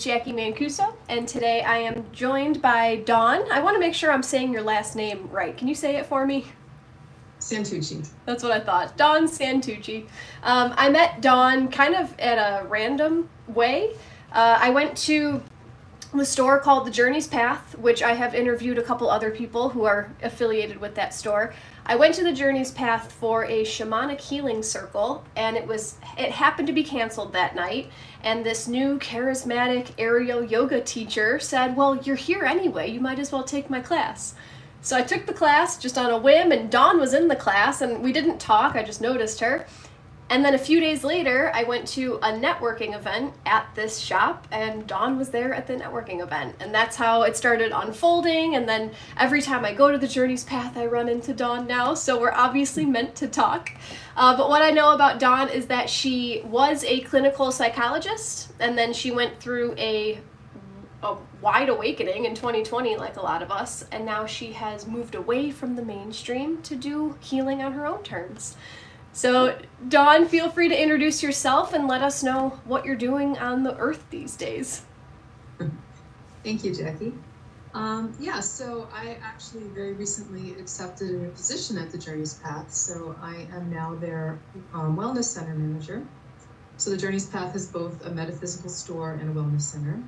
Jackie Mancuso, and today I am joined by Dawn. I want to make sure I'm saying your last name right. Can you say it for me? Santucci. That's what I thought. Dawn Santucci. I met Dawn kind of at a random way. I went to the store called The Journey's Path, which I have interviewed a couple other people who are affiliated with that store. I went to The Journey's Path for a shamanic healing circle, and it happened to be canceled that night. And this new charismatic aerial yoga teacher said, "Well, you're here anyway. You might as well take my class." So I took the class just on a whim, and Dawn was in the class, and we didn't talk. I just noticed her. And then a few days later, I went to a networking event at this shop, and Dawn was there at the networking event. And that's how it started unfolding. And then every time I go to the Journey's Path, I run into Dawn now. So we're obviously meant to talk. But what I know about Dawn is that she was a clinical psychologist, and then she went through a wide awakening in 2020, like a lot of us. And now she has moved away from the mainstream to do healing on her own terms. So, Dawn, feel free to introduce yourself and let us know what you're doing on the earth these days. Thank you, Jackie. So I actually very recently accepted a position at the Journey's Path. So I am now their wellness center manager. So the Journey's Path is both a metaphysical store and a wellness center.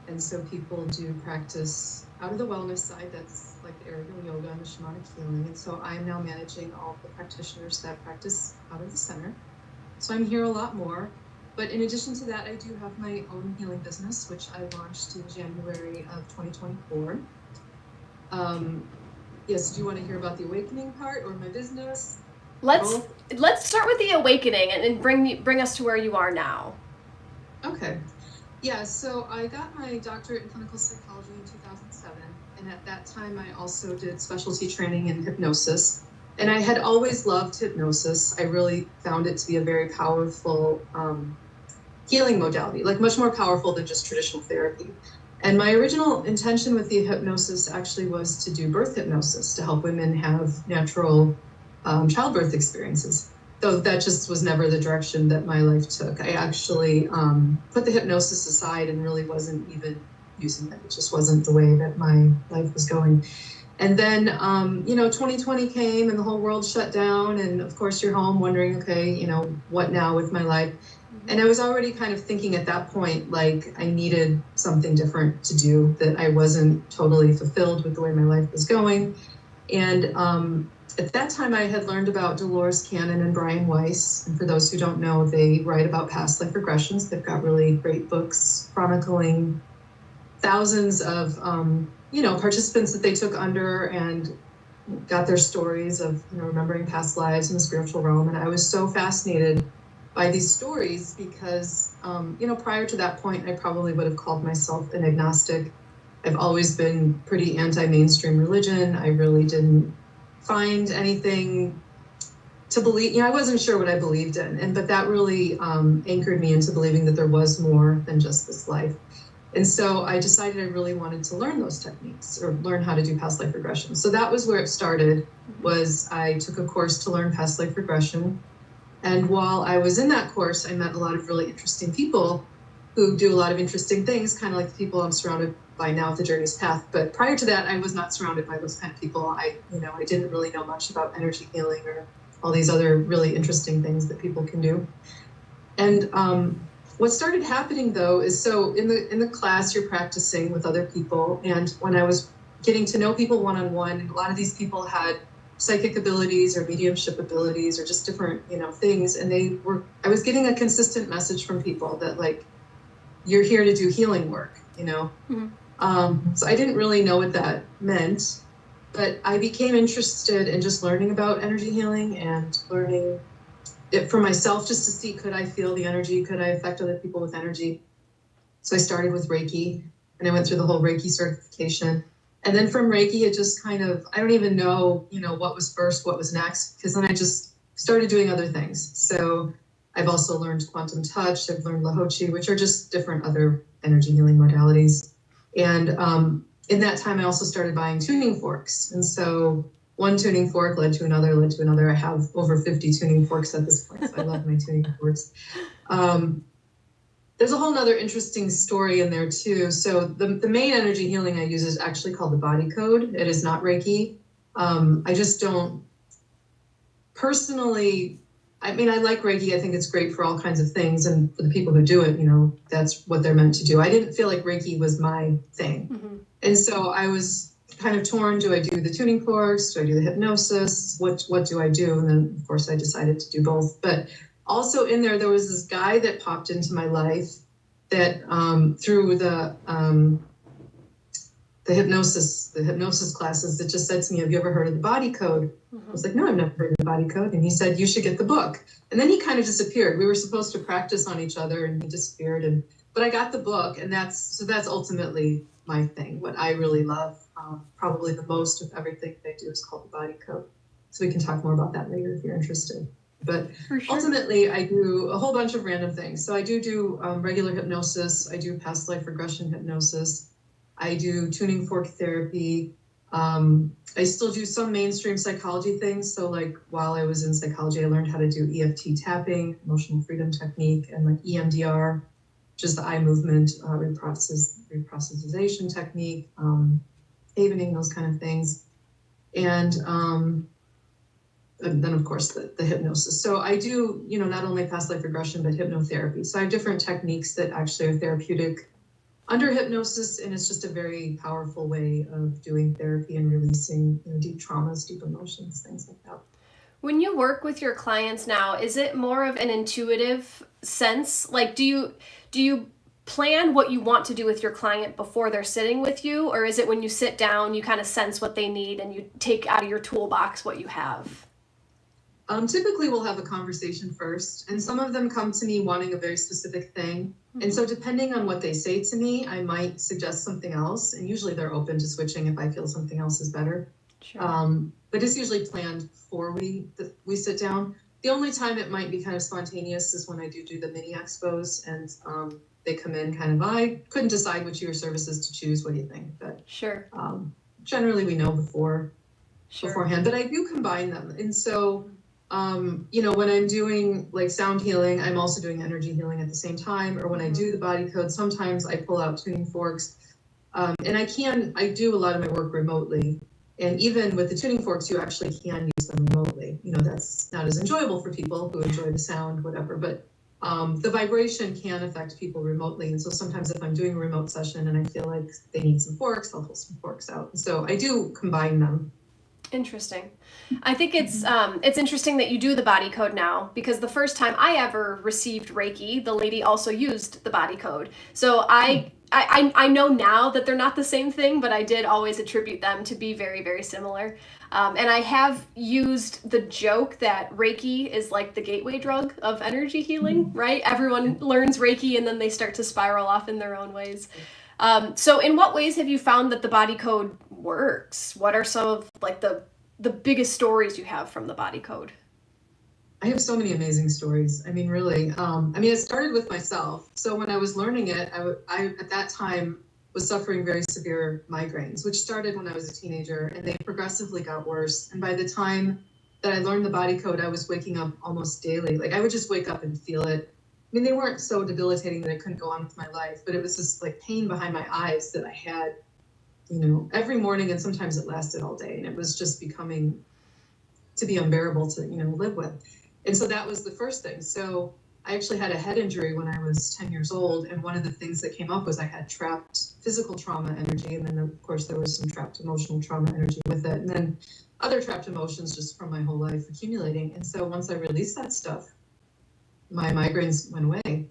And so people do practice out of the wellness side, that's like the aerial yoga and the shamanic healing. And so I'm now managing all of the practitioners that practice out of the center. So I'm here a lot more. But in addition to that, I do have my own healing business, which I launched in January of 2024. Yes, do you want to hear about the awakening part or my business? Let's start with the awakening and bring us to where you are now. Okay. Yeah, so I got my doctorate in clinical psychology in 2007, and at that time I also did specialty training in hypnosis. And I had always loved hypnosis. I really found it to be a very powerful healing modality, like much more powerful than just traditional therapy. And my original intention with the hypnosis actually was to do birth hypnosis to help women have natural childbirth experiences. Though that just was never the direction that my life took. I actually put the hypnosis aside and really wasn't even using it. It just wasn't the way that my life was going. And then, 2020 came and the whole world shut down. And of course, you're home wondering, okay, what now with my life? And I was already kind of thinking at that point, like I needed something different to do, that I wasn't totally fulfilled with the way my life was going. And at that time, I had learned about Dolores Cannon and Brian Weiss. And for those who don't know, they write about past life regressions. They've got really great books chronicling thousands of, participants that they took under and got their stories of, remembering past lives in the spiritual realm. And I was so fascinated by these stories because, prior to that point, I probably would have called myself an agnostic. I've always been pretty anti-mainstream religion. I really didn't find anything to believe. I wasn't sure what I believed in, but that really anchored me into believing that there was more than just this life. And so I decided I really wanted to learn those techniques or learn how to do past life regression. So that was where it started. Was I took a course to learn past life regression, and while I was in that course, I met a lot of really interesting people who do a lot of interesting things, kind of like the people I'm surrounded by now at the Journey's Path. But prior to that, I was not surrounded by those kind of people. I didn't really know much about energy healing or all these other really interesting things that people can do. And what started happening though is, so in the class you're practicing with other people, and when I was getting to know people one-on-one, a lot of these people had psychic abilities or mediumship abilities or just different things, and I was getting a consistent message from people that, like, you're here to do healing work, Mm-hmm. So I didn't really know what that meant, but I became interested in just learning about energy healing and learning it for myself, just to see, could I feel the energy? Could I affect other people with energy? So I started with Reiki, and I went through the whole Reiki certification. And then from Reiki, it just kind of, I don't even know, what was first, what was next, because then I just started doing other things. So I've also learned quantum touch, I've learned Lahochi, which are just different other energy healing modalities. And in that time, I also started buying tuning forks. And so one tuning fork led to another, led to another. I have over 50 tuning forks at this point, so I love my tuning forks. there's a whole nother interesting story in there too. So the main energy healing I use is actually called the body code. It is not Reiki. I just don't personally, I mean, I like Reiki. I think it's great for all kinds of things. And for the people who do it, that's what they're meant to do. I didn't feel like Reiki was my thing. Mm-hmm. And so I was kind of torn. Do I do the tuning forks? Do I do the hypnosis? What do I do? And then, of course, I decided to do both. But also in there was this guy that popped into my life that through the hypnosis classes, that just said to me, have you ever heard of the body code? I was like, no, I've never heard of the body code. And he said, you should get the book. And then he kind of disappeared. We were supposed to practice on each other and he disappeared. But I got the book, and that's ultimately my thing. What I really love, probably the most of everything they do, is called the body code. So we can talk more about that later if you're interested. But For sure. ultimately, I do a whole bunch of random things. So I do regular hypnosis. I do past life regression hypnosis. I do tuning fork therapy. I still do some mainstream psychology things. So like while I was in psychology, I learned how to do EFT tapping, emotional freedom technique, and like EMDR, which is the eye movement reprocessization technique, havening, those kind of things. And then of course the hypnosis. So I do, not only past life regression, but hypnotherapy. So I have different techniques that actually are therapeutic under hypnosis, and it's just a very powerful way of doing therapy and releasing deep traumas, deep emotions, things like that. When you work with your clients now, is it more of an intuitive sense? Like, do you plan what you want to do with your client before they're sitting with you? Or is it when you sit down, you kind of sense what they need and you take out of your toolbox what you have? Typically we'll have a conversation first, and some of them come to me wanting a very specific thing. Mm-hmm. And so depending on what they say to me, I might suggest something else. And usually they're open to switching if I feel something else is better. Sure. But it's usually planned before we sit down. The only time it might be kind of spontaneous is when I do the mini expos, and they come in kind of, I couldn't decide which of your services to choose. What do you think? But sure. Generally we know beforehand, but I do combine them. And so, when I'm doing like sound healing, I'm also doing energy healing at the same time. Or when I do the body code, sometimes I pull out tuning forks. And I do a lot of my work remotely. And even with the tuning forks, you actually can use them remotely. That's not as enjoyable for people who enjoy the sound, whatever, but the vibration can affect people remotely. And so sometimes if I'm doing a remote session and I feel like they need some forks, I'll pull some forks out. And so I do combine them. Interesting. I think it's interesting that you do the body code now, because the first time I ever received Reiki, the lady also used the body code. So I know now that they're not the same thing, but I did always attribute them to be very, very similar. And I have used the joke that Reiki is like the gateway drug of energy healing, right? Everyone learns Reiki and then they start to spiral off in their own ways. So in what ways have you found that the body code works? What are some of like the biggest stories you have from the body code? I have so many amazing stories. I mean, really. It started with myself. So when I was learning it, I at that time was suffering very severe migraines, which started when I was a teenager, and they progressively got worse. And by the time that I learned the body code, I was waking up almost daily. Like I would just wake up and feel it. I mean, they weren't so debilitating that I couldn't go on with my life, but it was this like pain behind my eyes that I had, every morning, and sometimes it lasted all day, and it was just becoming to be unbearable to, live with. And so that was the first thing. So I actually had a head injury when I was 10 years old, and one of the things that came up was I had trapped physical trauma energy, and then of course there was some trapped emotional trauma energy with it, and then other trapped emotions just from my whole life accumulating. And so once I released that stuff, my migraines went away.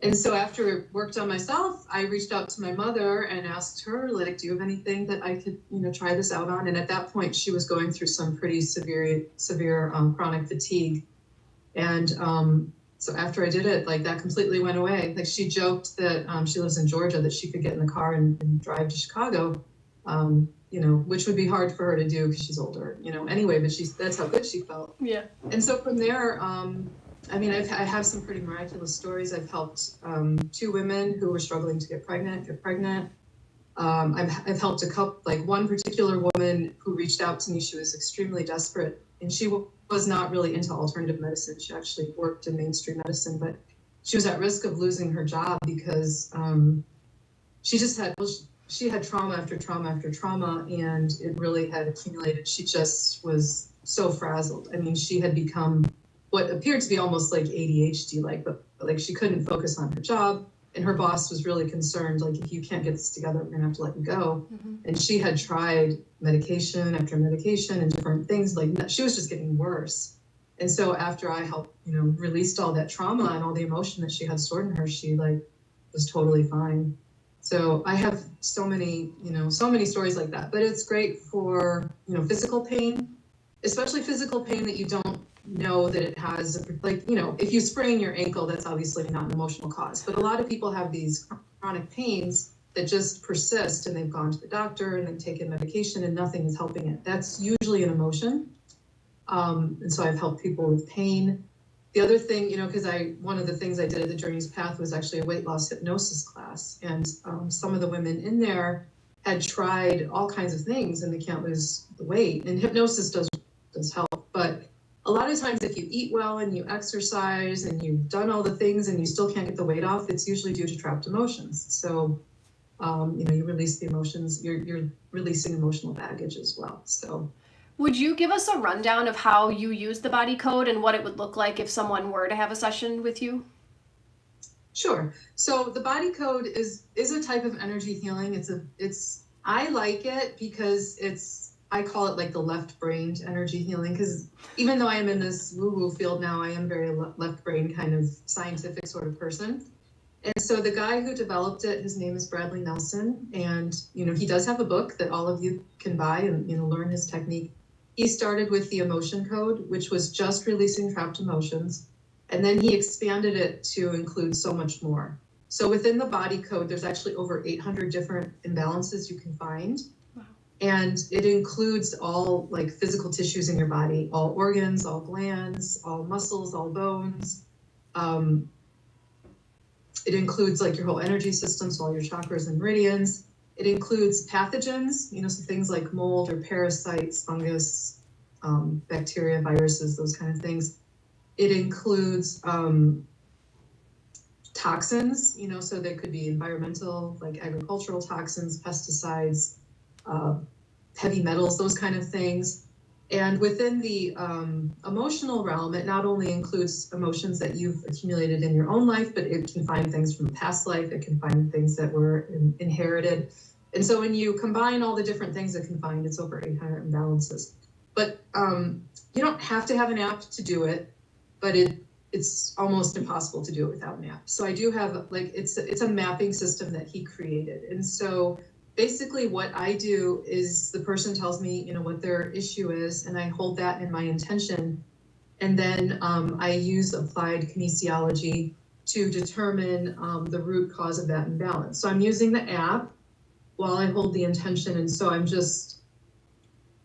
And so after I worked on myself, I reached out to my mother and asked her, like, do you have anything that I could, try this out on? And at that point, she was going through some pretty severe chronic fatigue. And so after I did it, like that completely went away. Like she joked that she lives in Georgia, that she could get in the car and drive to Chicago, which would be hard for her to do because she's older, anyway, but that's how good she felt. Yeah. And so from there, I have some pretty miraculous stories. I've helped 2 women who were struggling to get pregnant. I've helped a couple, like one particular woman who reached out to me. She was extremely desperate, and she was not really into alternative medicine. She actually worked in mainstream medicine, but she was at risk of losing her job because she just had, she had trauma after trauma after trauma, and it really had accumulated. She just was so frazzled. I mean, she had become what appeared to be almost like ADHD, but like she couldn't focus on her job. And her boss was really concerned, like, if you can't get this together, we're gonna have to let you go. Mm-hmm. And she had tried medication after medication and different things, like she was just getting worse. And so after I helped, released all that trauma and all the emotion that she had stored in her, she was totally fine. So I have so many stories like that. But it's great for, physical pain, especially physical pain that you don't know that it has, if you sprain your ankle, that's obviously not an emotional cause. But a lot of people have these chronic pains that just persist, and they've gone to the doctor and they've taken medication and nothing is helping it. That's usually an emotion. And so I've helped people with pain. The other thing, because one of the things I did at the Journey's Path was actually a weight loss hypnosis class. And some of the women in there had tried all kinds of things and they can't lose the weight. And hypnosis does help. But a lot of times if you eat well and you exercise and you've done all the things and you still can't get the weight off, it's usually due to trapped emotions. So, you release the emotions, you're releasing emotional baggage as well. So. Would you give us a rundown of how you use the body code and what it would look like if someone were to have a session with you? Sure. So the body code is a type of energy healing. I like it because I call it like the left-brained energy healing, because even though I am in this woo-woo field now, I am very left-brain kind of scientific sort of person. And so the guy who developed it, his name is Bradley Nelson, and he does have a book that all of you can buy and learn his technique. He started with the emotion code, which was just releasing trapped emotions, and then he expanded it to include so much more. So within the body code, there's actually over 800 different imbalances you can find. Wow. And it includes all physical tissues in your body, all organs, all glands, all muscles, all bones. It includes your whole energy system, so all your chakras and meridians. It includes pathogens, so things like mold or parasites, fungus, bacteria, viruses, those kind of things. It includes toxins, so they could be environmental, like agricultural toxins, pesticides, heavy metals, those kind of things. And within the emotional realm, it not only includes emotions that you've accumulated in your own life, but it can find things from a past life. It can find things that were inherited. And so when you combine all the different things it can find, it's over 800 imbalances. But you don't have to have an app to do it, but it's almost impossible to do it without an app. So I do have, it's a mapping system that he created. And so basically what I do is the person tells me, what their issue is, and I hold that in my intention. And then I use applied kinesiology to determine the root cause of that imbalance. So I'm using the app while I hold the intention. And so I'm just,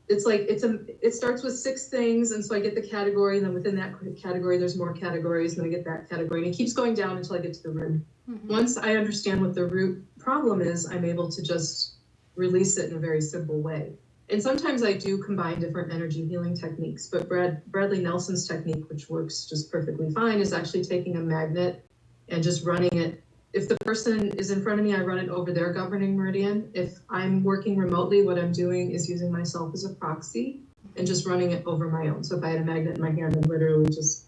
it starts with 6 things. And so I get the category, and then within that category, there's more categories, and I get that category, and it keeps going down until I get to the root. Mm-hmm. Once I understand what the root problem is, I'm able to just release it in a very simple way. And sometimes I do combine different energy healing techniques, but Bradley Nelson's technique, which works just perfectly fine, is actually taking a magnet and just running it. If the person is in front of me, I run it over their governing meridian. If I'm working remotely, what I'm doing is using myself as a proxy and just running it over my own. So if I had a magnet in my hand, I'm literally just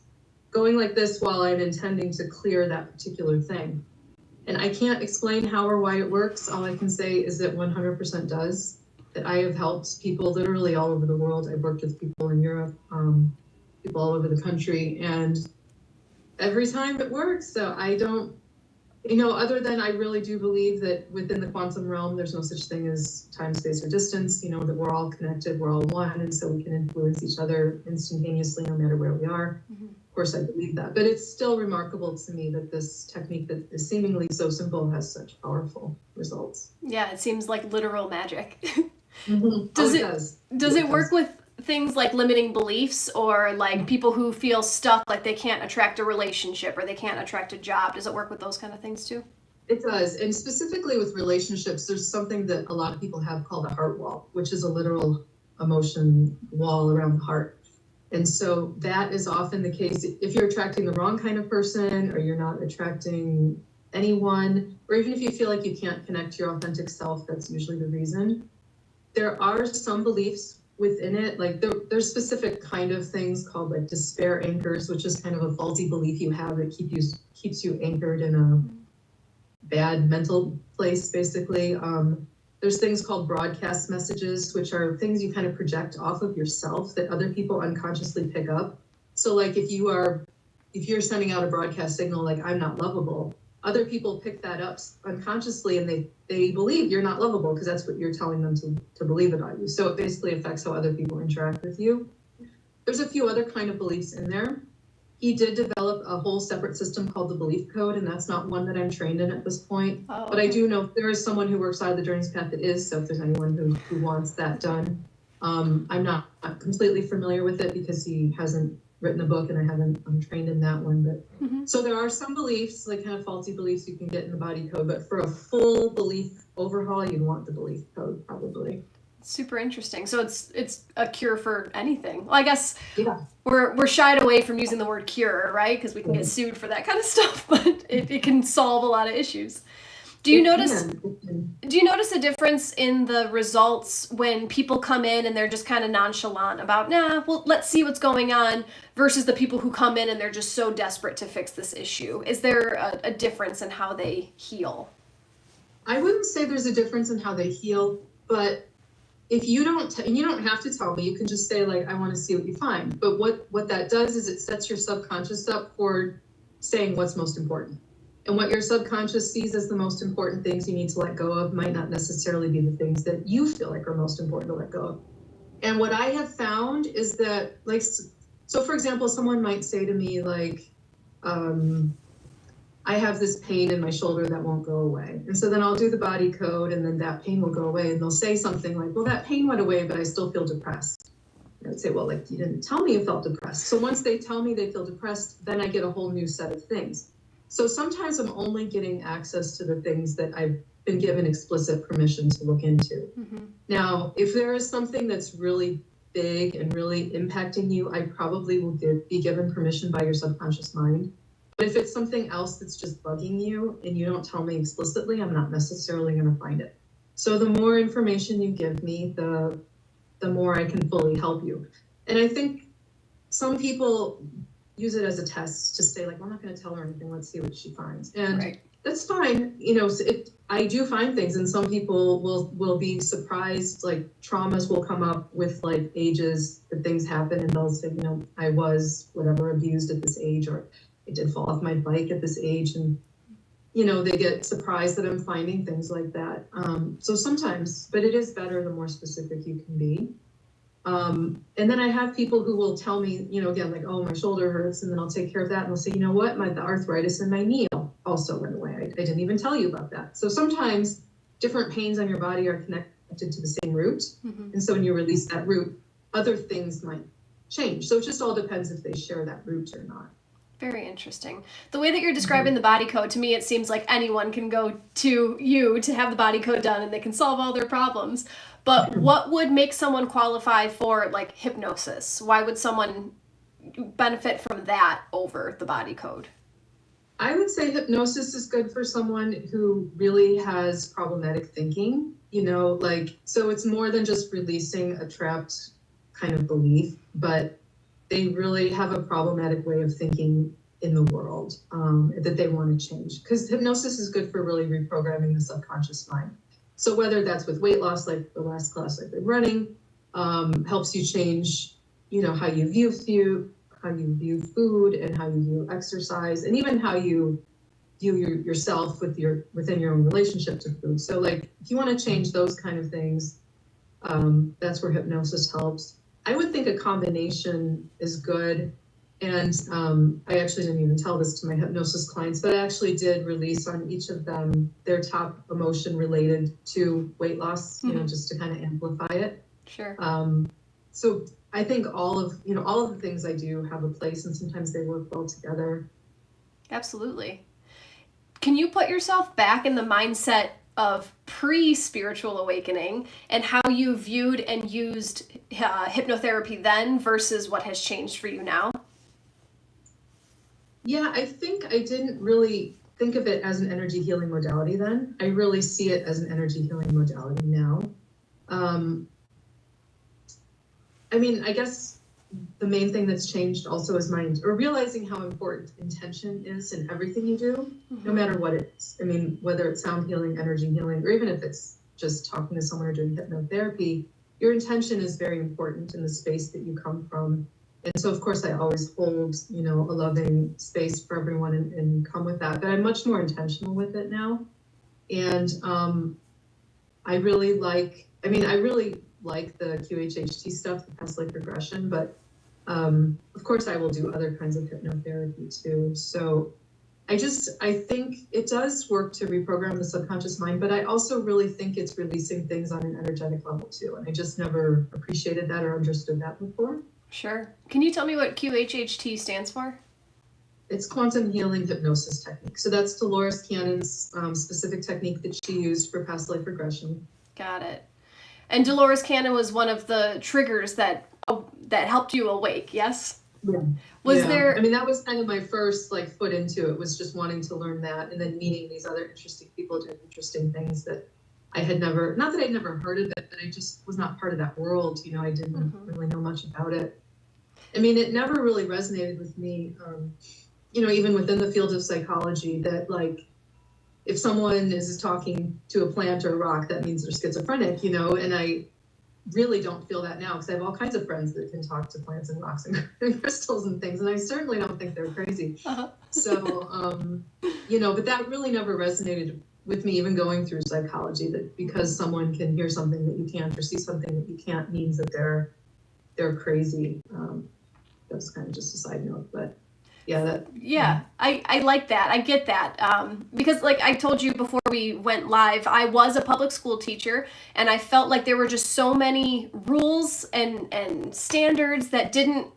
going like this while I'm intending to clear that particular thing. And I can't explain how or why it works. All I can say is that 100% does. That I have helped people literally all over the world. I've worked with people in Europe, people all over the country, and every time it works. So I don't, other than I really do believe that within the quantum realm, there's no such thing as time, space, or distance, that we're all connected, we're all one, and so we can influence each other instantaneously no matter where we are. Mm-hmm. Of course, I believe that, but it's still remarkable to me that this technique that is seemingly so simple has such powerful results. Yeah, it seems like literal magic. Mm-hmm. Does it work with things like limiting beliefs, or people who feel stuck, like they can't attract a relationship or they can't attract a job? Does it work with those kind of things too? It does. And specifically with relationships, there's something that a lot of people have called a heart wall, which is a literal emotion wall around the heart. And so that is often the case if you're attracting the wrong kind of person, or you're not attracting anyone, or even if you feel like you can't connect to your authentic self, that's usually the reason. There are some beliefs within it, like there's specific kind of things called like despair anchors, which is kind of a faulty belief you have that keeps you anchored in a bad mental place, basically. There's things called broadcast messages, which are things you kind of project off of yourself that other people unconsciously pick up. So like if you're sending out a broadcast signal like I'm not lovable, other people pick that up unconsciously, and they believe you're not lovable because that's what you're telling them to believe about you. So it basically affects how other people interact with you. There's a few other kind of beliefs in there. He did develop a whole separate system called the belief code, and that's not one that I'm trained in at this point. Oh, okay. But I do know there is someone who works out of the Journey's Path that is, so if there's anyone who wants that done. I'm not completely familiar with it because he hasn't written a book, and I'm trained in that one. But So there are some beliefs, like kind of faulty beliefs, you can get in the body code, but for a full belief overhaul, you'd want the belief code probably. Super interesting. So it's a cure for anything. Well, I guess Yeah. we're shied away from using the word cure, right? Because we can get sued for that kind of stuff, but it can solve a lot of issues. Do you notice a difference in the results when people come in and they're just kind of nonchalant about, well, let's see what's going on, versus the people who come in and they're just so desperate to fix this issue? Is there a difference in how they heal? I wouldn't say there's a difference in how they heal, but if you don't, and you don't have to tell me, you can just say like, I want to see what you find. But what that does is it sets your subconscious up for saying what's most important. And what your subconscious sees as the most important things you need to let go of might not necessarily be the things that you feel like are most important to let go of. And what I have found is that, like, so for example, someone might say to me like, I have this pain in my shoulder that won't go away. And so then I'll do the body code, and then that pain will go away. And they'll say something like, well, that pain went away, but I still feel depressed. And I would say, well, like, you didn't tell me you felt depressed. So once they tell me they feel depressed, then I get a whole new set of things. So sometimes I'm only getting access to the things that I've been given explicit permission to look into. Now, if there is something that's really big and really impacting you, I probably will be given permission by your subconscious mind. But if it's something else that's just bugging you and you don't tell me explicitly, I'm not necessarily going to find it. So the more information you give me, the more I can fully help you. And I think some people use it as a test to say like, well, I'm not going to tell her anything. Let's see what she finds. And that's fine. You know, I do find things, and some people will be surprised. Like traumas will come up with like ages that things happen, and they'll say, you know, I was whatever abused at this age, or I did fall off my bike at this age, and you know, they get surprised that I'm finding things like that. So sometimes, but it is better the more specific you can be. And then I have people who will tell me, you know, again, like, oh, my shoulder hurts, and then I'll take care of that, and they'll say, you know what, the arthritis in my knee also went away. I didn't even tell you about that. So sometimes different pains on your body are connected to the same root, and so when you release that root, other things might change. So it just all depends if they share that root or not. Very interesting. The way that you're describing the body code, to me, it seems like anyone can go to you to have the body code done and they can solve all their problems. But what would make someone qualify for like hypnosis? Why would someone benefit from that over the body code? I would say hypnosis is good for someone who really has problematic thinking, you know, like, so it's more than just releasing a trapped kind of belief, but they really have a problematic way of thinking in the world that they want to change. Because hypnosis is good for really reprogramming the subconscious mind. So whether that's with weight loss, like the last class I've been running, helps you change, you know, how you view food, and how you view exercise, and even how you view yourself within your own relationship to food. So like, if you want to change those kind of things, that's where hypnosis helps. I would think a combination is good. And I actually didn't even tell this to my hypnosis clients, but I actually did release on each of them their top emotion related to weight loss, you know, just to kind of amplify it. Sure. So I think all of the things I do have a place, and sometimes they work well together. Absolutely. Can you put yourself back in the mindset of pre-spiritual awakening and how you viewed and used hypnotherapy then versus what has changed for you now? Yeah, I think I didn't really think of it as an energy healing modality then. I really see it as an energy healing modality now. I mean, I guess the main thing that's changed also is realizing how important intention is in everything you do, no matter what it is. I mean, whether it's sound healing, energy healing, or even if it's just talking to someone or doing hypnotherapy, your intention is very important in the space that you come from. And so, of course, I always hold, a loving space for everyone and come with that. But I'm much more intentional with it now. And I really like the QHHT stuff, the past life regression, but of course I will do other kinds of hypnotherapy too. So I think it does work to reprogram the subconscious mind, but I also really think it's releasing things on an energetic level too. And I just never appreciated that or understood that before. Sure. Can you tell me what QHHT stands for? It's quantum healing hypnosis technique. So that's Dolores Cannon's specific technique that she used for past life regression. Got it. And Dolores Cannon was one of the triggers that helped you awake, yes? Yeah. There... I mean, that was kind of my first foot into it, was just wanting to learn that, and then meeting these other interesting people doing interesting things that I had never, not that I'd never heard of it, but I just was not part of that world. I didn't really know much about it. I mean, it never really resonated with me, even within the field of psychology, that if someone is talking to a plant or a rock, that means they're schizophrenic, and I really don't feel that now because I have all kinds of friends that can talk to plants and rocks and crystals and things, and I certainly don't think they're crazy. So, but that really never resonated with me, even going through psychology, that because someone can hear something that you can't or see something that you can't means that they're crazy. That's kind of just a side note, but yeah, I like that. I get that. Because like I told you before we went live, I was a public school teacher, and I felt like there were just so many rules and standards that didn't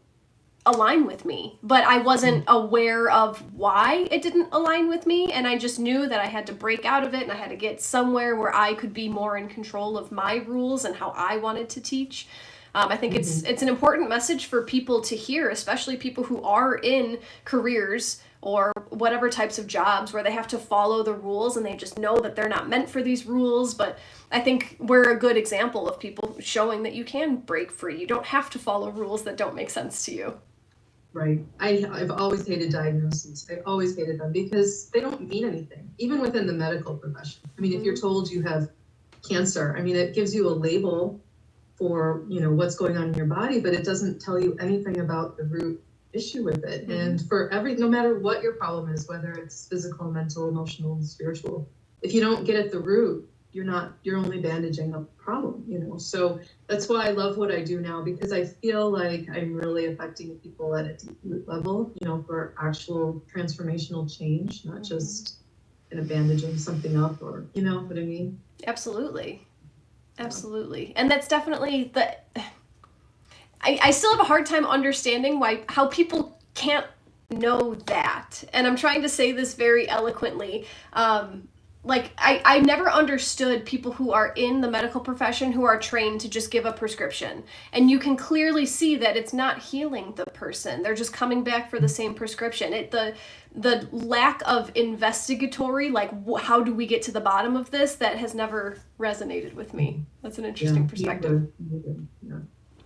align with me, but I wasn't aware of why it didn't align with me, and I just knew that I had to break out of it, and I had to get somewhere where I could be more in control of my rules and how I wanted to teach. I think it's an important message for people to hear, especially people who are in careers or whatever types of jobs where they have to follow the rules and they just know that they're not meant for these rules. But I think we're a good example of people showing that you can break free. You don't have to follow rules that don't make sense to you. Right. I've always hated diagnoses. I always hated them because they don't mean anything, even within the medical profession. I mean, if you're told you have cancer, I mean, it gives you a label for what's going on in your body, but it doesn't tell you anything about the root issue with it. And for no matter what your problem is, whether it's physical, mental, emotional, spiritual, if you don't get at the root, you're only bandaging a problem, So that's why I love what I do now, because I feel like I'm really affecting people at a deep root level, for actual transformational change, not just bandaging something up, or you know what I mean? Absolutely. Absolutely. And that's definitely I still have a hard time understanding how people can't know that. And I'm trying to say this very eloquently. I never understood people who are in the medical profession who are trained to just give a prescription. And you can clearly see that it's not healing the person. They're just coming back for the same prescription. The lack of investigatory, how do we get to the bottom of this, that has never resonated with me. That's an interesting perspective. Yeah.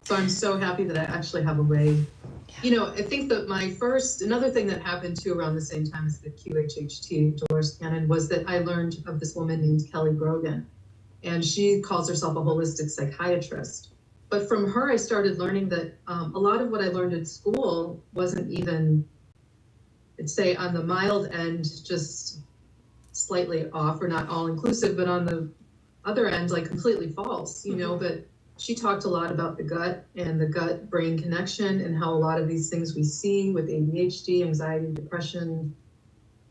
So I'm so happy that I actually have a way. I think that another thing that happened too around the same time as the QHHT, Dolores Cannon, was that I learned of this woman named Kelly Brogan, and she calls herself a holistic psychiatrist. But from her, I started learning that a lot of what I learned in school wasn't even, I'd say, on the mild end, just slightly off, or not all inclusive, but on the other end, completely false, but she talked a lot about the gut and the gut-brain connection, and how a lot of these things we see with ADHD, anxiety, depression,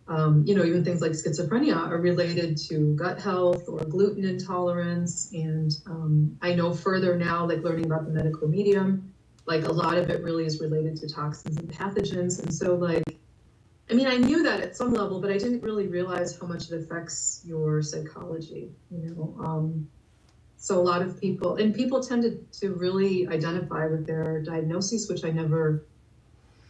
even things like schizophrenia are related to gut health or gluten intolerance. And I know further now, learning about the medical medium, a lot of it really is related to toxins and pathogens. And so I mean, I knew that at some level, but I didn't really realize how much it affects your psychology, So a lot of people, and people tended to really identify with their diagnoses, which it never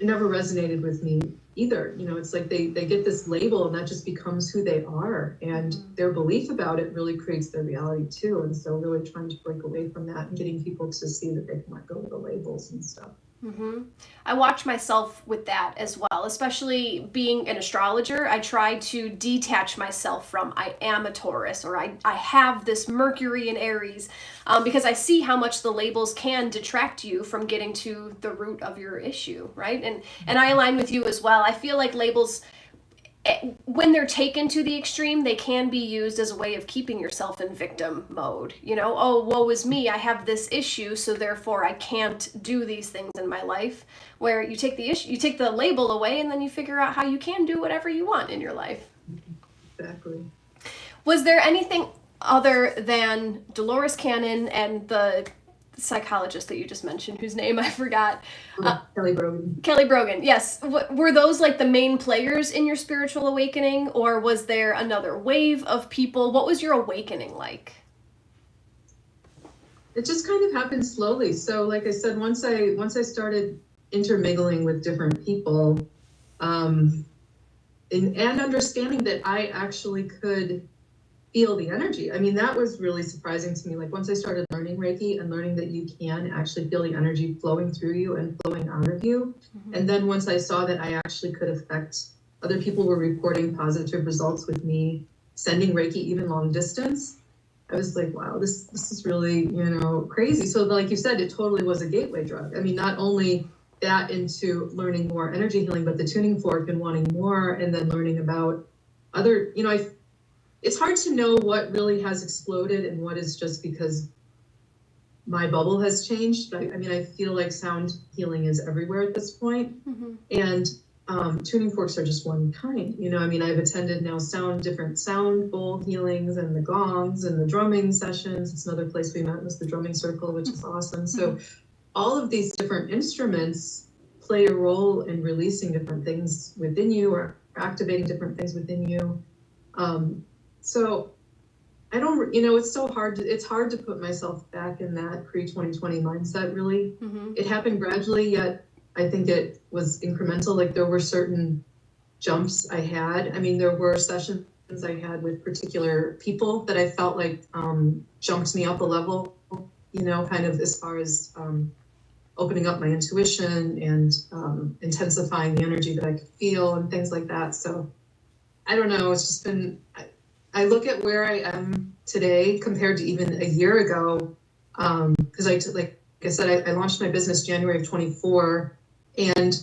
resonated with me either. It's like they get this label and that just becomes who they are. And their belief about it really creates their reality too. And so really trying to break away from that and getting people to see that they can let go of the labels and stuff. I watch myself with that as well, especially being an astrologer. I try to detach myself from I am a Taurus or I have this Mercury in Aries because I see how much the labels can detract you from getting to the root of your issue, right? And I align with you as well. I feel like labels, when they're taken to the extreme, they can be used as a way of keeping yourself in victim mode. Oh, woe is me, I have this issue, so therefore I can't do these things in my life. Where you take the issue, you take the label away, and then you figure out how you can do whatever you want in your life. Exactly. Was there anything other than Dolores Cannon and the psychologist that you just mentioned, whose name I forgot? Kelly Brogan. Kelly Brogan, yes. Were those like the main players in your spiritual awakening, or was there another wave of people? What was your awakening like? It just kind of happened slowly. So like I said, once I started intermingling with different people, and understanding that I actually could feel the energy. I mean, that was really surprising to me. Like once I started learning Reiki and learning that you can actually feel the energy flowing through you and flowing out of you. And then once I saw that I actually could affect, other people were reporting positive results with me sending Reiki even long distance. I was like, wow, this is really, crazy. So like you said, it totally was a gateway drug. I mean, not only that into learning more energy healing, but the tuning fork and wanting more, and then learning about other, it's hard to know what really has exploded and what is just because my bubble has changed. But I feel like sound healing is everywhere at this point. And tuning forks are just one kind. I've attended now different sound bowl healings and the gongs and the drumming sessions. It's another place we met was the drumming circle, which is awesome. So all of these different instruments play a role in releasing different things within you or activating different things within you. So I don't, it's so hard it's hard to put myself back in that pre-2020 mindset, really. It happened gradually, yet I think it was incremental. Like there were certain jumps I had. There were sessions I had with particular people that I felt like jumped me up a level, kind of as far as opening up my intuition and intensifying the energy that I could feel and things like that. So I don't know, it's just been, I look at where I am today compared to even a year ago, because like I said, I launched my business January of 24, and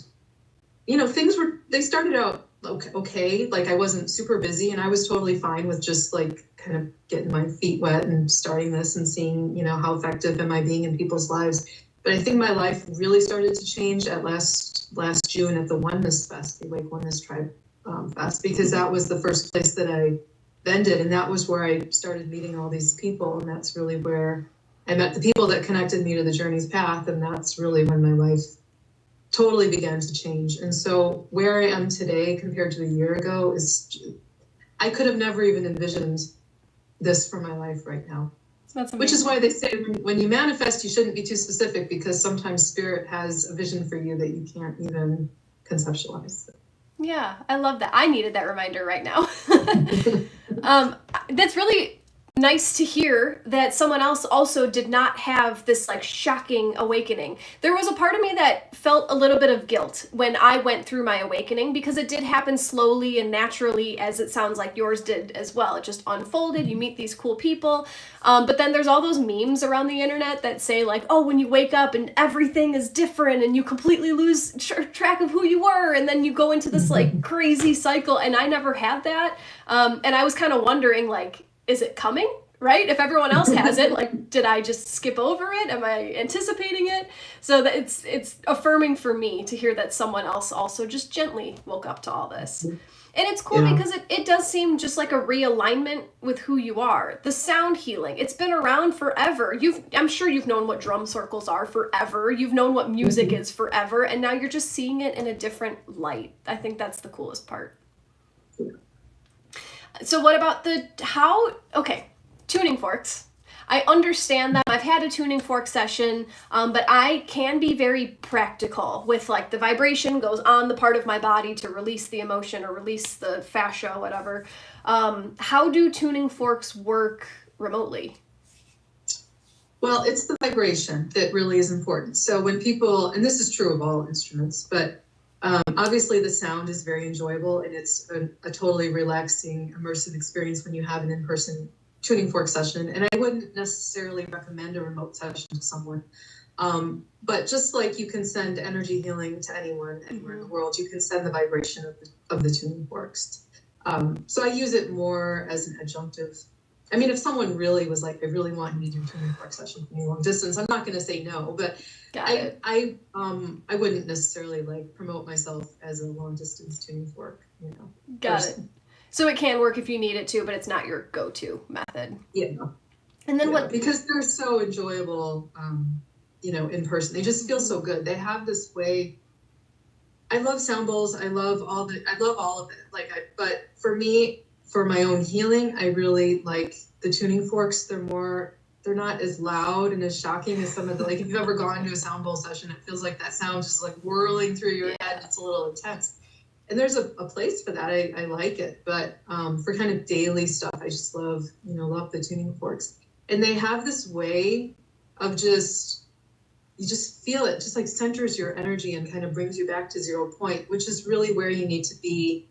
they started out okay. Like I wasn't super busy, and I was totally fine with just like kind of getting my feet wet and starting this and seeing how effective am I being in people's lives. But I think my life really started to change at last June at the Oneness Fest, the Awake Oneness Tribe Fest, because that was the first place that I vended, and that was where I started meeting all these people, and that's really where I met the people that connected me to the Journey's Path, and that's really when my life totally began to change. And so where I am today compared to a year ago I could have never even envisioned this for my life right now. That's amazing. Which is why they say when you manifest, you shouldn't be too specific, because sometimes spirit has a vision for you that you can't even conceptualize. Yeah, I love that. I needed that reminder right now. That's really nice to hear that someone else also did not have this like shocking awakening. There was a part of me that felt a little bit of guilt when I went through my awakening, because it did happen slowly and naturally, as it sounds like yours did as well. It just unfolded. You meet these cool people. But then there's all those memes around the internet that say like, oh, when you wake up and everything is different and you completely lose track of who you were, and then you go into this like crazy cycle. And I never had that. And I was kind of wondering, like, is it coming, right? If everyone else has it, like, did I just skip over it? Am I anticipating it? So that it's affirming for me to hear that someone else also just gently woke up to all this. And it's cool because it does seem just like a realignment with who you are. The sound healing, it's been around forever. I'm sure you've known what drum circles are forever. You've known what music is forever, and now you're just seeing it in a different light. I think that's the coolest part. Yeah. So what about tuning forks. I understand that. I've had a tuning fork session, but I can be very practical with like the vibration goes on the part of my body to release the emotion or release the fascia, whatever. How do tuning forks work remotely? Well, it's the vibration that really is important. So when people, and this is true of all instruments, but obviously the sound is very enjoyable, and it's a totally relaxing, immersive experience when you have an in-person tuning fork session. And I wouldn't necessarily recommend a remote session to someone. But just like you can send energy healing to anyone anywhere in the world, you can send the vibration of the tuning forks. So I use it more as an adjunctive. I mean, if someone really was like, I really want you to do a tuning fork session for me long distance, I'm not going to say no, but I wouldn't necessarily like promote myself as a long distance tuning fork, Got it. So it can work if you need it to, but it's not your go-to method. Yeah. And then because they're so enjoyable, in person. They just feel so good. They have this way. I love sound bowls. I love all of it. But for me, for my own healing, I really like the tuning forks. They're not as loud and as shocking as some of the, like, if you've ever gone to a sound bowl session, it feels like that sound just like whirling through your head. It's a little intense. And there's a place for that. I like it. But for kind of daily stuff, I just love the tuning forks. And they have this way of you just feel it, just like centers your energy and kind of brings you back to 0 point, which is really where you need to be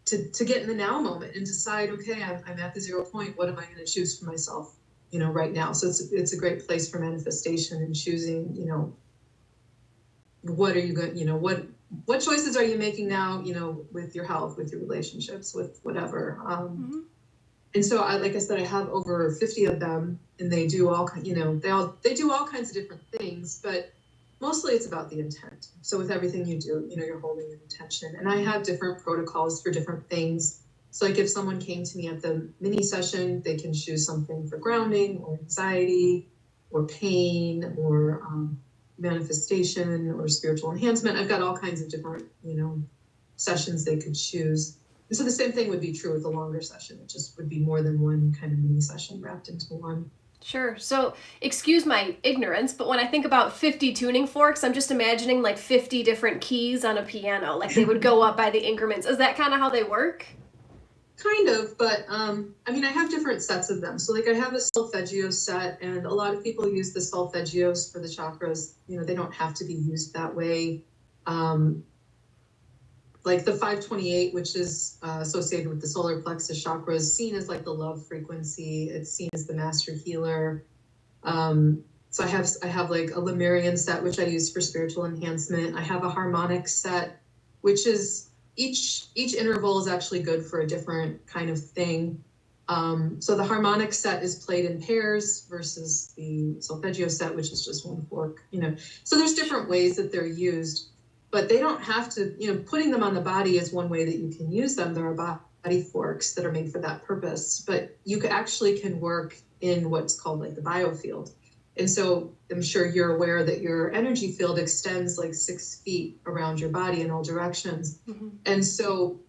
to get in the now moment and decide, okay, I'm at the 0 point. What am I going to choose for myself, right now? So it's a great place for manifestation and choosing, what are you going, what choices are you making now, with your health, with your relationships, with whatever. And so like I said, I have over 50 of them, and they do all, they do all kinds of different things, but mostly it's about the intent. So with everything you do, you're holding an intention. And I have different protocols for different things. So like if someone came to me at the mini session, they can choose something for grounding or anxiety or pain or manifestation or spiritual enhancement. I've got all kinds of different, sessions they could choose. And so the same thing would be true with a longer session. It just would be more than one kind of mini session wrapped into one. Sure. So excuse my ignorance, but when I think about 50 tuning forks, I'm just imagining like 50 different keys on a piano. Like they would go up by the increments. Is that kind of how they work? Kind of, but I have different sets of them. So like I have a solfeggio set, and a lot of people use the solfeggios for the chakras. They don't have to be used that way. Like the 528, which is associated with the solar plexus chakra, is seen as like the love frequency. It's seen as the master healer. So I have like a Lemurian set, which I use for spiritual enhancement. I have a harmonic set, which is each interval is actually good for a different kind of thing. So the harmonic set is played in pairs versus the solfeggio set, which is just one fork. So there's different ways that they're used. But they don't have to, putting them on the body is one way that you can use them. There are body forks that are made for that purpose, but you actually can work in what's called like the biofield. And so I'm sure you're aware that your energy field extends like 6 feet around your body in all directions. Mm-hmm. And so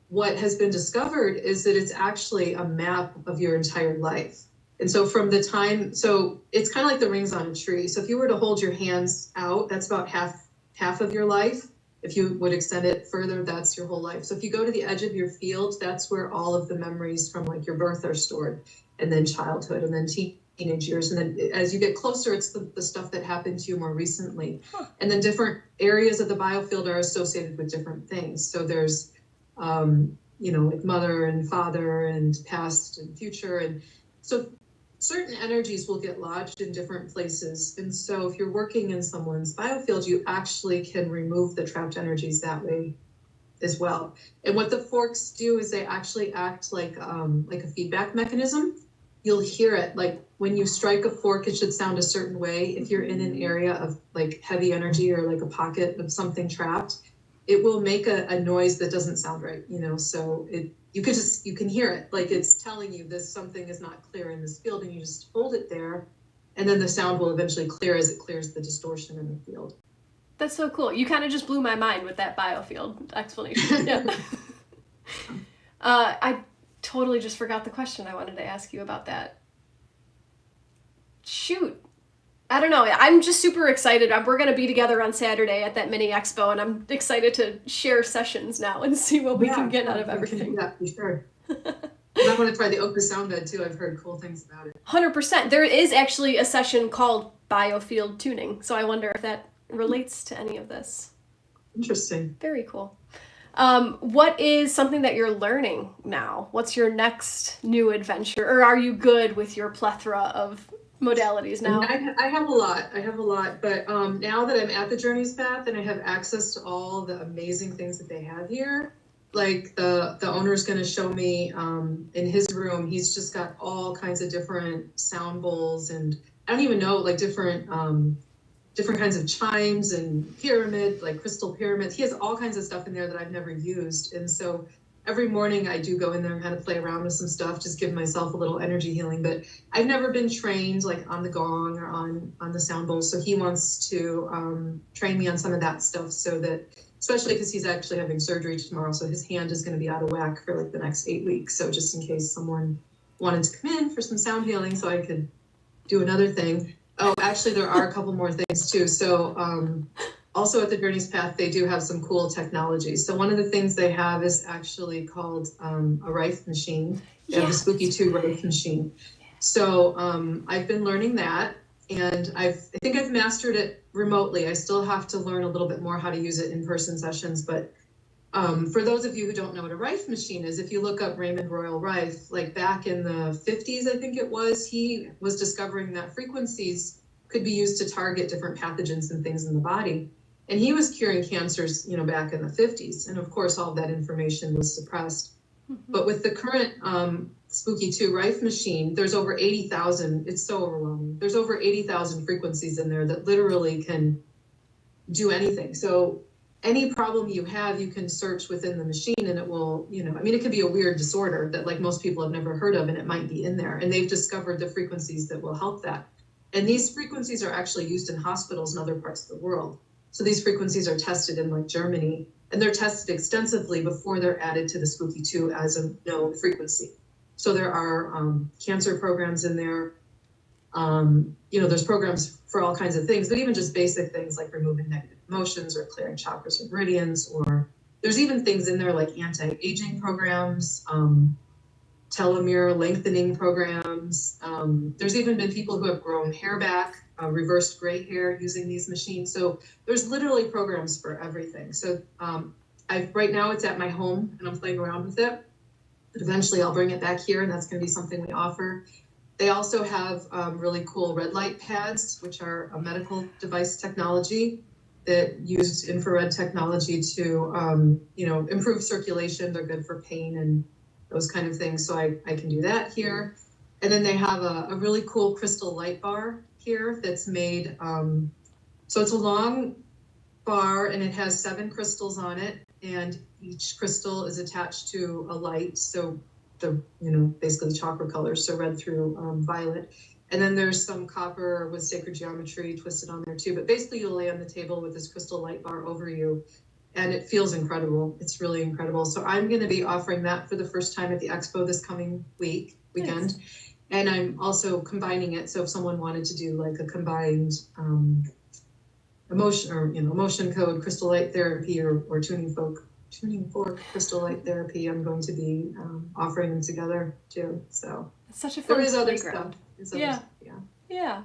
what has been discovered is that it's actually a map of your entire life. And so so it's kind of like the rings on a tree. So if you were to hold your hands out, that's about half of your life. If you would extend it further, that's your whole life. So if you go to the edge of your field, that's where all of the memories from like your birth are stored, and then childhood, and then teenage years. And then as you get closer, it's the stuff that happened to you more recently. And then different areas of the biofield are associated with different things. So there's, like mother and father and past and future. And so certain energies will get lodged in different places. And so if you're working in someone's biofield, you actually can remove the trapped energies that way as well. And what the forks do is they actually act like a feedback mechanism. You'll hear it, like when you strike a fork, it should sound a certain way. If you're in an area of like heavy energy or like a pocket of something trapped, it will make a noise that doesn't sound right, so you can hear it, like it's telling you this something is not clear in this field, and you just hold it there, and then the sound will eventually clear as it clears the distortion in the field. That's so cool. You kind of just blew my mind with that biofield explanation. Yeah. I totally just forgot the question I wanted to ask you about that. Shoot. I don't know. I'm just super excited. We're going to be together on Saturday at that mini expo, and I'm excited to share sessions now and see what we can get out of everything. Yeah, for sure. I want to try the Oka sound bed too. I've heard cool things about it. 100%. There is actually a session called biofield tuning, so I wonder if that relates to any of this. Interesting. Very cool. What is something that you're learning now? What's your next new adventure? Or are you good with your plethora of modalities now? I have a lot, but now that I'm at the Journey's Path and I have access to all the amazing things that they have here, like the owner's going to show me in his room, he's just got all kinds of different sound bowls, and I don't even know, like different kinds of chimes and pyramid, like crystal pyramids. He has all kinds of stuff in there that I've never used. And so every morning I do go in there and kind of play around with some stuff, just give myself a little energy healing. But I've never been trained like on the gong or on the sound bowl. So he wants to train me on some of that stuff, so that, especially because he's actually having surgery tomorrow. So his hand is going to be out of whack for like the next 8 weeks. So just in case someone wanted to come in for some sound healing so I could do another thing. Oh, actually, there are a couple more things too. So also at the Journey's Path, they do have some cool technology. So one of the things they have is actually called a Rife machine. They have the Spooky 2 Rife machine. So I've been learning that, and I think I've mastered it remotely. I still have to learn a little bit more how to use it in person sessions. But for those of you who don't know what a Rife machine is, if you look up Raymond Royal Rife, like back in the 50s, I think it was, he was discovering that frequencies could be used to target different pathogens and things in the body. And he was curing cancers, back in the 50s. And of course, all of that information was suppressed. Mm-hmm. But with the current Spooky 2 Rife machine, there's over 80,000. It's so overwhelming. There's over 80,000 frequencies in there that literally can do anything. So any problem you have, you can search within the machine, and it will, it could be a weird disorder that like most people have never heard of, and it might be in there. And they've discovered the frequencies that will help that. And these frequencies are actually used in hospitals in other parts of the world. So these frequencies are tested in like Germany, and they're tested extensively before they're added to the Spooky 2 as a known frequency. So there are cancer programs in there. There's programs for all kinds of things, but even just basic things like removing negative emotions or clearing chakras or meridians, or there's even things in there like anti-aging programs, telomere lengthening programs. There's even been people who have grown hair back, reversed gray hair using these machines. So there's literally programs for everything. So right now it's at my home and I'm playing around with it, but eventually I'll bring it back here, and that's going to be something we offer. They also have really cool red light pads, which are a medical device technology that use infrared technology to, improve circulation. They're good for pain and those kind of things. So I can do that here. And then they have a really cool crystal light bar here that's made. So it's a long bar, and it has 7 crystals on it, and each crystal is attached to a light. So basically chakra colors, so red through violet. And then there's some copper with sacred geometry twisted on there too. But basically you'll lay on the table with this crystal light bar over you, and it feels incredible. It's really incredible. So I'm going to be offering that for the first time at the expo this coming weekend. Nice. And I'm also combining it. So if someone wanted to do like a combined emotion code, crystal light therapy, or tuning fork crystal light therapy, I'm going to be offering them together too. So it's such a fun playground. Yeah.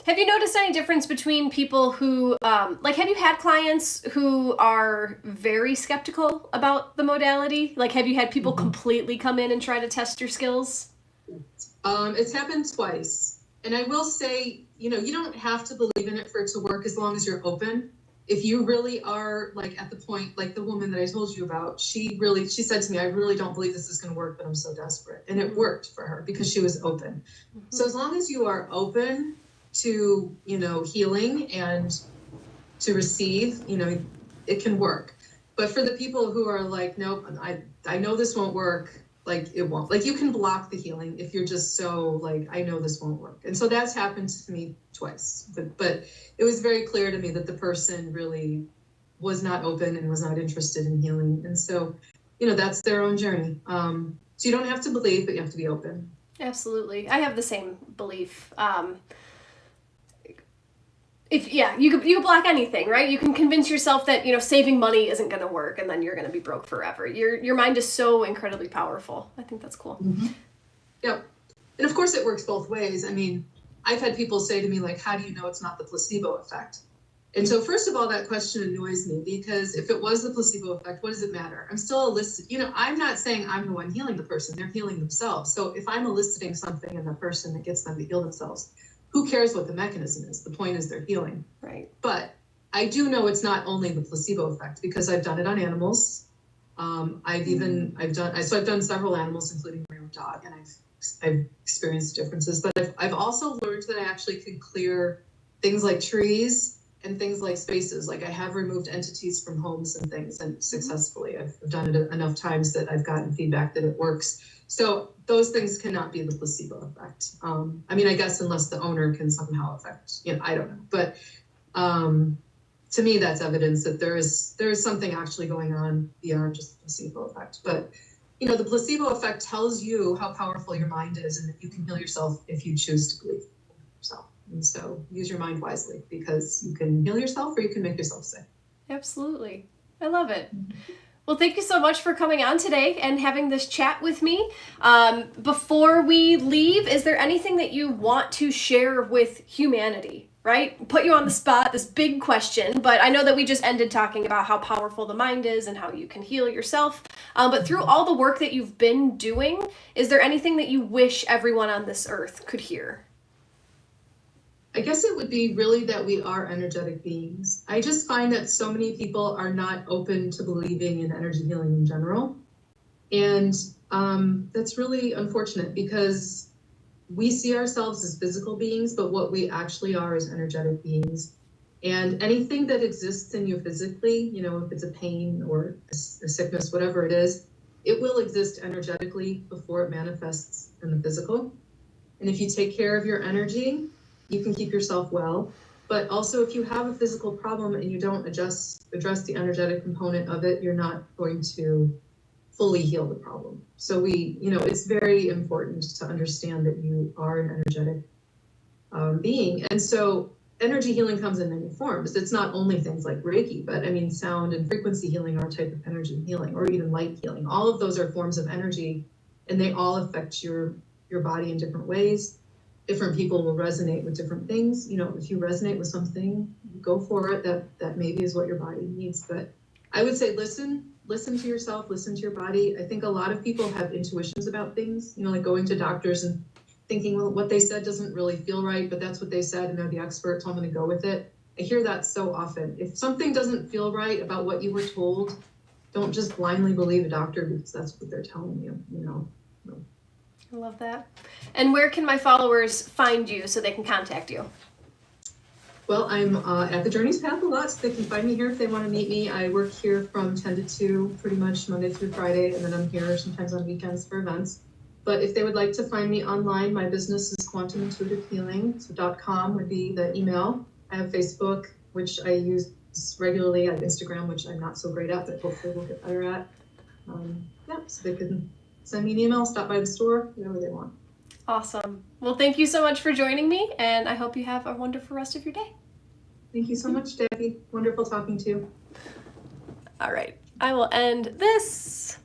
Have you noticed any difference between people who have you had clients who are very skeptical about the modality? Like, have you had people completely come in and try to test your skills? It's happened twice. And I will say, you don't have to believe in it for it to work as long as you're open. If you really are like at the point, like the woman that I told you about, she said to me, I really don't believe this is going to work, but I'm so desperate. And it worked for her because she was open. Mm-hmm. So as long as you are open to, healing and to receive, it can work. But for the people who are like, nope, I know this won't work, like it won't. Like you can block the healing if you're just so like, I know this won't work. And so that's happened to me twice. But it was very clear to me that the person really was not open and was not interested in healing. And so, that's their own journey. So you don't have to believe, but you have to be open. Absolutely. I have the same belief. You could block anything, right? You can convince yourself that, saving money isn't going to work and then you're going to be broke forever. Your mind is so incredibly powerful. I think that's cool. Mm-hmm. Yep. And of course it works both ways. I mean, I've had people say to me, like, how do you know it's not the placebo effect? And so first of all, that question annoys me because if it was the placebo effect, what does it matter? I'm still I'm not saying I'm the one healing the person, they're healing themselves. So if I'm eliciting something in the person that gets them to heal themselves, who cares what the mechanism is? The point is they're healing. Right. But I do know it's not only the placebo effect because I've done it on animals. I've done several animals, including my own dog, and I've experienced differences. But I've also learned that I actually can clear things like trees and things like spaces. Like I have removed entities from homes and things, and successfully. I've done it enough times that I've gotten feedback that it works. So those things cannot be the placebo effect. I guess unless the owner can somehow affect, I don't know. But to me, that's evidence that there is something actually going on beyond just the placebo effect. But the placebo effect tells you how powerful your mind is and that you can heal yourself if you choose to believe yourself. And so use your mind wisely because you can heal yourself or you can make yourself sick. Absolutely. I love it. Well, thank you so much for coming on today and having this chat with me. Before we leave, is there anything that you want to share with humanity, right? Put you on the spot, this big question, but I know that we just ended talking about how powerful the mind is and how you can heal yourself. But through all the work that you've been doing, is there anything that you wish everyone on this earth could hear? I guess it would be really that we are energetic beings. I just find that so many people are not open to believing in energy healing in general. And that's really unfortunate because we see ourselves as physical beings, but what we actually are is energetic beings. And anything that exists in you physically, if it's a pain or a sickness, whatever it is, it will exist energetically before it manifests in the physical. And if you take care of your energy, you can keep yourself well. But also if you have a physical problem and you don't address the energetic component of it, you're not going to fully heal the problem. So it's very important to understand that you are an energetic being. And so energy healing comes in many forms. It's not only things like Reiki, but sound and frequency healing are a type of energy healing, or even light healing. All of those are forms of energy and they all affect your body in different ways. Different people will resonate with different things. If you resonate with something, go for it. That maybe is what your body needs. But I would say listen to yourself, listen to your body. I think a lot of people have intuitions about things, like going to doctors and thinking, well, what they said doesn't really feel right, but that's what they said and they're the expert, so I'm going to go with it. I hear that so often. If something doesn't feel right about what you were told, don't just blindly believe a doctor because that's what they're telling you, I love that. And where can my followers find you so they can contact you? Well, I'm at the Journey's Path a lot, so they can find me here if they want to meet me. I work here from 10 to 2, pretty much Monday through Friday, and then I'm here sometimes on weekends for events. But if they would like to find me online, my business is Quantum Intuitive Healing, so .com would be the email. I have Facebook, which I use regularly. I have Instagram, which I'm not so great at, but hopefully we'll get better at. So they can send me an email, stop by the store, whatever they want. Awesome. Well, thank you so much for joining me, and I hope you have a wonderful rest of your day. Thank you so much, Debbie. Wonderful talking to you. All right. I will end this.